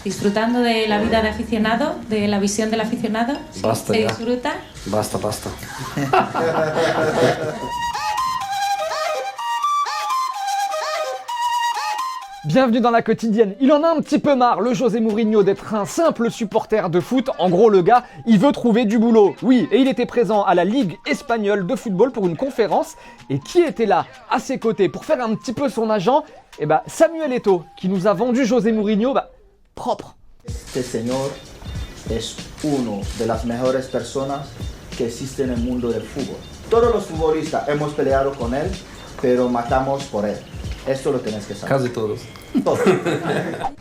Disfrutando de la vida de aficionado, de la visión del aficionado. Basta ¿Se ya. disfruta? Basta, basta. Bienvenue dans la quotidienne. Il en a un petit peu marre, le José Mourinho, d'être un simple supporter de foot. En gros, le gars, il veut trouver du boulot. Oui, et il était présent à la Ligue espagnole de football pour une conférence. Et qui était là, à ses côtés, pour faire un petit peu son agent? Eh ben, Samuel Eto'o, qui nous a vendu José Mourinho, propre. Este señor es uno de las mejores personas que existe en el mundo del fútbol. Todos los futbolistas hemos peleado con él, pero matamos por él. Esto lo tenés que saber. Casi todos.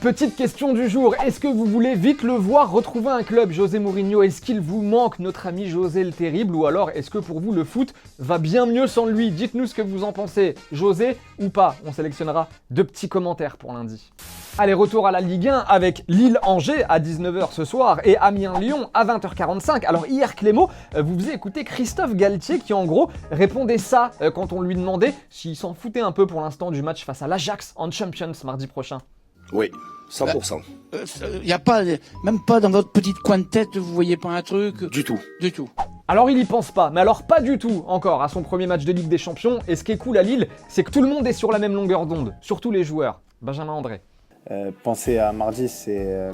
Petite question du jour, est-ce que vous voulez vite le voir retrouver un club, José Mourinho? Est-ce qu'il vous manque, notre ami José le Terrible? Ou alors, est-ce que pour vous, le foot va bien mieux sans lui? Dites-nous ce que vous en pensez, José ou pas. On sélectionnera 2 petits commentaires pour lundi. Allez, retour à la Ligue 1 avec Lille-Angers à 19h ce soir et Amiens-Lyon à 20h45. Alors hier, Clément, vous faisiez écouter Christophe Galtier qui en gros répondait ça quand on lui demandait s'il s'en foutait un peu pour l'instant du match face à l'Ajax en Champions mardi prochain. Oui, 100%. Y a pas, même pas dans votre petite coin de tête, vous voyez pas un truc? Du tout. Du tout. Alors il y pense pas, mais alors pas du tout encore à son premier match de Ligue des Champions. Et ce qui est cool à Lille, c'est que tout le monde est sur la même longueur d'onde, surtout les joueurs. Benjamin André. Penser à mardi, c'est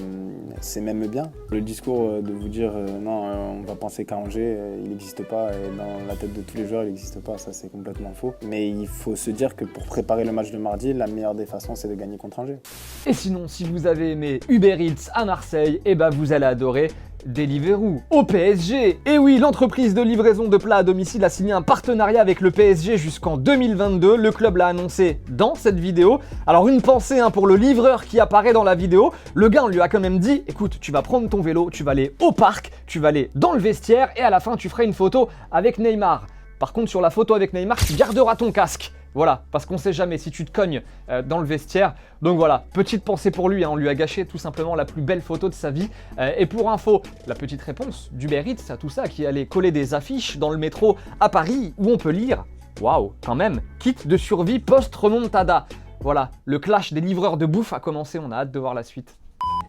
même bien. Le discours de vous dire non, on va penser qu'à Angers, il n'existe pas, et dans la tête de tous les joueurs, il n'existe pas, ça c'est complètement faux. Mais il faut se dire que pour préparer le match de mardi, la meilleure des façons, c'est de gagner contre Angers. Et sinon, si vous avez aimé Uber Eats à Marseille, eh ben vous allez adorer Deliveroo au PSG. Et oui, l'entreprise de livraison de plats à domicile a signé un partenariat avec le PSG jusqu'en 2022. Le club l'a annoncé dans cette vidéo. Alors une pensée pour le livreur qui apparaît dans la vidéo. Le gars, on lui a quand même dit, écoute, tu vas prendre ton vélo, tu vas aller au parc, tu vas aller dans le vestiaire et à la fin, tu feras une photo avec Neymar. Par contre, sur la photo avec Neymar, tu garderas ton casque. Voilà, parce qu'on sait jamais si tu te cognes dans le vestiaire. Donc voilà, petite pensée pour lui, on lui a gâché tout simplement la plus belle photo de sa vie. Et pour info, la petite réponse d'Uber Eats à tout ça, qui allait coller des affiches dans le métro à Paris où on peut lire, waouh, quand même, kit de survie post-remontada. Voilà, le clash des livreurs de bouffe a commencé, on a hâte de voir la suite.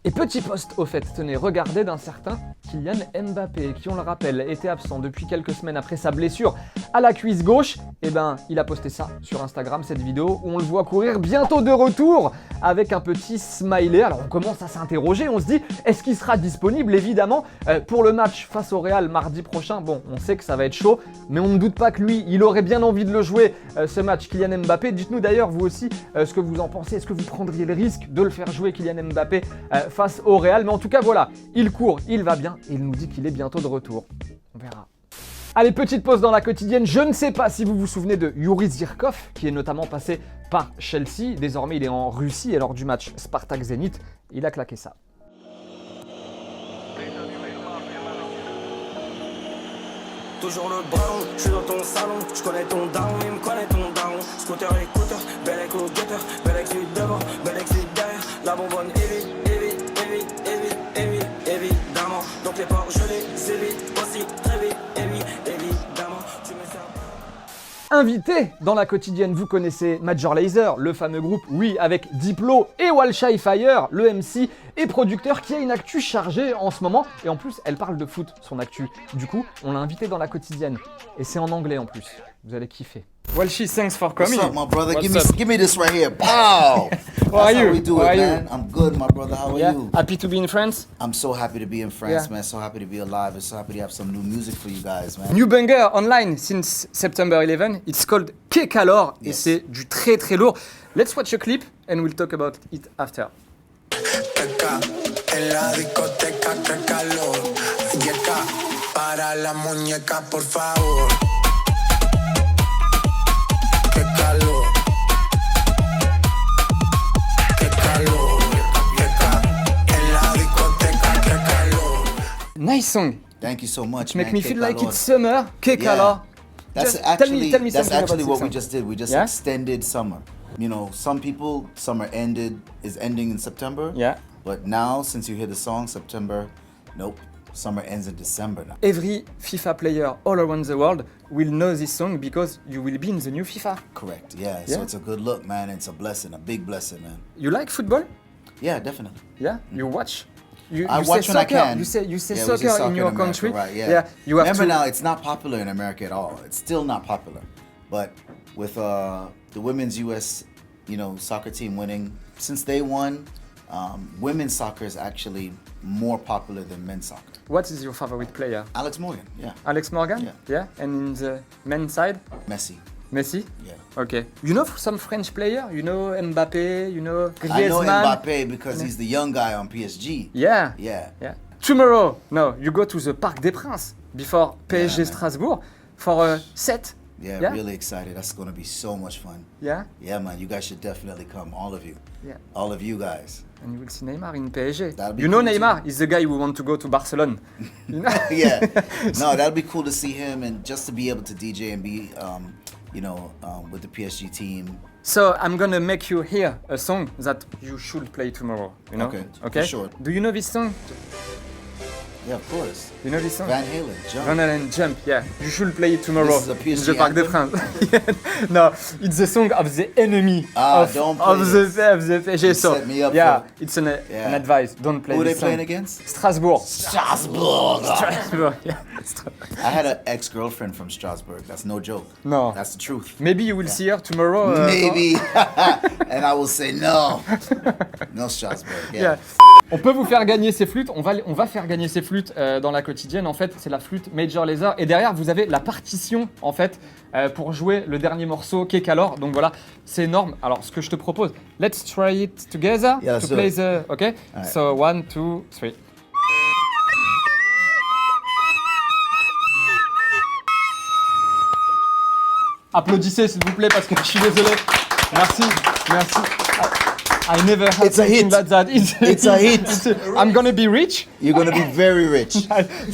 Et petit post au fait, tenez, regardez d'un certain Kylian Mbappé, qui on le rappelle, était absent depuis quelques semaines après sa blessure à la cuisse gauche. Et ben, il a posté ça sur Instagram, cette vidéo où on le voit courir bientôt de retour avec un petit smiley. Alors on commence à s'interroger, on se dit, est-ce qu'il sera disponible évidemment pour le match face au Real mardi prochain? Bon, on sait que ça va être chaud, mais on ne doute pas que lui, il aurait bien envie de le jouer, ce match, Kylian Mbappé. Dites-nous d'ailleurs, vous aussi, ce que vous en pensez. Est-ce que vous prendriez le risque de le faire jouer, Kylian Mbappé, face au Real? Mais en tout cas, voilà, il court, il va bien et il nous dit qu'il est bientôt de retour. On verra. Allez, petite pause dans la quotidienne. Je ne sais pas si vous vous souvenez de Yuri Zirkov, qui est notamment passé par Chelsea. Désormais, il est en Russie et lors du match Spartak-Zénith, il a claqué ça. Toujours le ballon, je suis dans ton salon, je connais ton down, il me connaît ton down. Scooter, écouteur, bel écho, guetteur, bel ex devant, bel ex derrière, la bonbonne évite, évidemment. Donc les ports, je les évite aussi très vite, évidemment. Tu me sers. Invité dans la quotidienne, vous connaissez Major Lazer, le fameux groupe, oui, avec Diplo et Walshy Fire, le MC et producteur qui a une actu chargée en ce moment. Et en plus, elle parle de foot, son actu. Du coup, on l'a invité dans la quotidienne. Et c'est en anglais en plus. Vous allez kiffer. Walshy, thanks for coming. What's up, my brother? Give me this right here. Pow! How are That's you? how we do How it, are you? man. I'm good, my brother. How are you? Happy to be in France. I'm so happy to be in France, Yeah. man. So happy to be alive. And so happy to have some new music for you guys, man. New banger online since September 11. It's called Que Calor et Yes. c'est du très très lourd. Let's watch a clip and we'll talk about it after. Teca, en la discoteca, que calor. Yeca, para la muñeca, por favor. Que calor. Que calor. Yeca, en la discoteca, que calor. Nice song. Thank you so much, Make man. me Que feel like calor. it's summer. Que calor. That's Just actually, tell me that's something actually about what this we song. just did. We just Yeah? extended summer. You know, some people, summer is ending in September. Yeah. But now, since you hear the song, September, nope. Summer ends in December now. Every FIFA player all around the world will know this song because you will be in the new FIFA. Correct, yeah. Yeah. So it's a good look, man. It's a blessing, a big blessing, man. You like football? Yeah, definitely. Yeah, you watch. You I say watch when I soccer. can. You say Yeah, we soccer say soccer in your America, country. right? Yeah. You have Remember to. now, it's not popular in America at all. It's still not popular. But with the women's U.S. Soccer team winning, since they won, women's soccer is actually more popular than men's soccer. What is your favorite player? Alex Morgan, yeah. Alex Morgan. Yeah. And in the men's side, Messi, Messi. yeah. Okay. You know some French player? You know Mbappé? You know Griezmann? I know Mbappé because he's the young guy on PSG. Yeah. Yeah. Yeah. Tomorrow, no, you go to the Parc des Princes before PSG man. Strasbourg for a set. Yeah, Yeah? really excited. That's going to be so much fun. Yeah. Yeah, man, you guys should definitely come, all of you. Yeah. All of you guys. And you will see Neymar in PSG. That'll be You know cool Neymar is the guy who want to go to Barcelona. You know? Yeah. No, that'll be cool to see him and just to be able to DJ and be, with the PSG team. So I'm gonna make you hear a song that you should play tomorrow. You know? Okay, Okay. for sure. Do you know this song? Yeah, of course. You know this song? Van Halen, Jump. Van Halen Jump. Yeah. You should play it tomorrow This is a in PSG the Parc des anthem? Princes. Yeah. No, it's the song of the enemy Don't play of this. the PSG. You So set me up yeah, for- it's an Yeah. advice. Don't play Who are they this song. playing against? Strasbourg. Strasbourg. Strasbourg. Yeah. I had an ex-girlfriend from Strasbourg. That's no joke. No. That's the truth. Maybe you will see her tomorrow. Maybe. And I will say no. No Strasbourg. Yeah. Yeah. On peut vous faire gagner ces flûtes. On va faire gagner ces flûtes dans la quotidienne. En fait, c'est la flûte Major Lazer. Et derrière, vous avez la partition en fait pour jouer le dernier morceau Kekalor. Donc voilà, c'est énorme. Alors, ce que je te propose, let's try it together Yeah, to so- play the. Okay. Alright. So 1, 2, 3. Applaudissez s'il vous plaît parce que je suis désolé. Merci. I never had It's a something hit. like that. It's a hit. I'm gonna be rich. You're going to be very rich.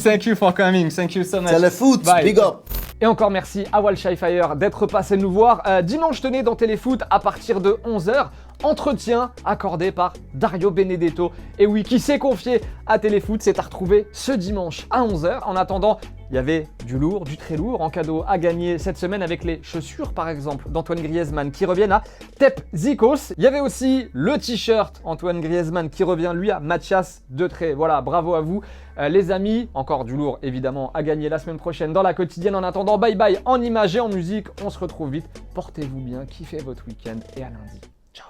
Thank you for coming. Thank you so much. Telefoot, Bye. big up. Et encore merci à Walshy Fire d'être passé nous voir. Dimanche, tenez, dans Téléfoot, à partir de 11h, entretien accordé par Dario Benedetto. Et oui, qui s'est confié à Téléfoot, c'est à retrouver ce dimanche à 11h. En attendant, il y avait du lourd, du très lourd en cadeau à gagner cette semaine avec les chaussures, par exemple, d'Antoine Griezmann qui reviennent à Tep Zikos. Il y avait aussi le t-shirt Antoine Griezmann qui revient, lui, à Mathias Detré. Voilà, bravo à vous. Les amis, encore du lourd évidemment à gagner la semaine prochaine dans la quotidienne. En attendant, bye bye en images et en musique. On se retrouve vite. Portez-vous bien, kiffez votre week-end et à lundi. Ciao.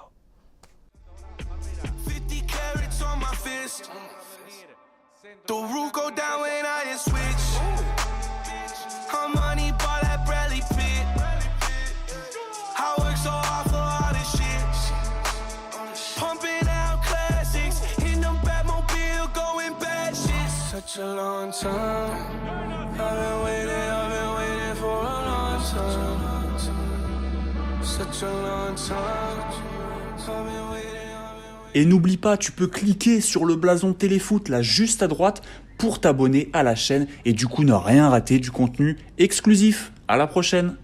50 carats on my fist. The roof go down when I hit switch. I'm money ball that Bradley Pitt. I work so hard for all this shit. Pumping out classics in the Batmobile, going bad shit. Such a long time. I've been waiting for a long time. Such a long time. I've been waiting. Et n'oublie pas, tu peux cliquer sur le blason Téléfoot là juste à droite pour t'abonner à la chaîne et du coup ne rien rater du contenu exclusif. À la prochaine!